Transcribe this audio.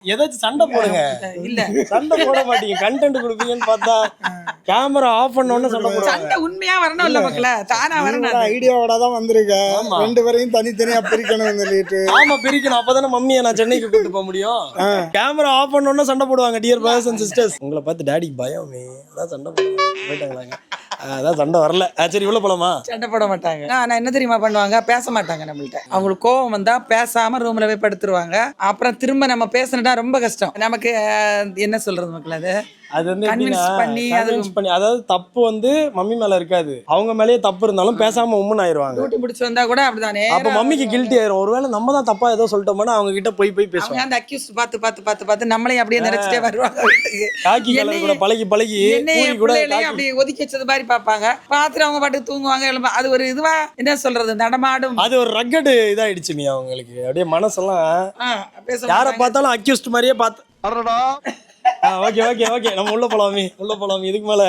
ஏதாச்சும் சண்டை போடுங்க. இல்ல சண்டை போட மாட்டீங்க, கண்டென்ட் கொடுப்பீங்கன்னு பார்த்தா கேமரா ஆஃப் பண்ணோன்னு சண்டை போடுவாங்க. சண்டை உண்மையா வரணும் இல்ல மக்களே, தானா வரணும். ஐடியாவோட தான் வந்திருக்க. ஆமா. 2 பேரையும் தனித்தனியா பிரிக்கணும்னு சொல்லிட்டு. ஆமா பிரிக்கணும், அப்பதானே மம்மியை நான் சென்னைக்கு கூட்டு போக முடியும். கேமரா ஆஃப் பண்ணோன்னு சண்டை போடுவாங்க. டியர் பிரதர்ஸ் அண்ட் சிஸ்டர்ஸ், உங்களை பார்த்து டாடிக்கு பயமே, அதான் சண்டை போடுவாங்க. போயிட்டாங்களாங்க, அதான் சண்டை வரல. சரி இவ்வளவு போலாமா? சண்டை போட மாட்டாங்க. நான் என்ன தெரியுமா பண்ணுவாங்க, பேச மாட்டாங்க நம்மள்ட்ட. அவங்களுக்கு கோவம் வந்தா பேசாம ரூம்ல போய் படுத்துருவாங்க. அப்புறம் திரும்ப நம்ம பேசணும்னா ரொம்ப கஷ்டம் நமக்கு. என்ன சொல்றது மக்கள், அது வந்து கன்வின்ஸ் பண்ணி அதாவது தப்பு வந்து மம்மி மேல இருக்காது, அவங்க மேலேயே தப்பு இருந்தாலும் பேசாம உம்முன்னு ஆயிருவாங்க. டூட்டி பிடிச்சி வந்தா கூட அப்படிதானே. அப்ப மம்மிக்கு கில்ட்டி ஆயிரும். ஒருவேளை நம்ம தான் தப்பா ஏதோ சொல்லிட்டோம்னா அவங்க கிட்ட போய் பேசுவாங்க. அந்த அக்யூஸ்ட் பார்த்து பார்த்து பார்த்து பார்த்து நம்மளையும் அப்படியே நினைச்சிட்டே வருவாங்க வீட்டுக்கு. காக்கி கலர் கூட பழகி பழகி பிள்ளைகளையும் அப்படி ஒதுக்கி வச்சது மாதிரி பார்ப்பாங்க. பார்த்துட்டு அவங்க பாட்டு தூங்குவாங்க, எழும்ப. அது ஒரு இதுவா என்ன சொல்றது, நடமாடும். அது ஒரு ரக்கடு இதாயிடுச்சு நீ அவங்களுக்கு. அப்படியே மனசெல்லாம் யாரை பார்த்தாலும் அக்யூஸ்ட் மாதிரியே பார்த்து. ஓகே ஓகே ஓகே, நம்ம உள்ள போலாமே இதுக்கு மேல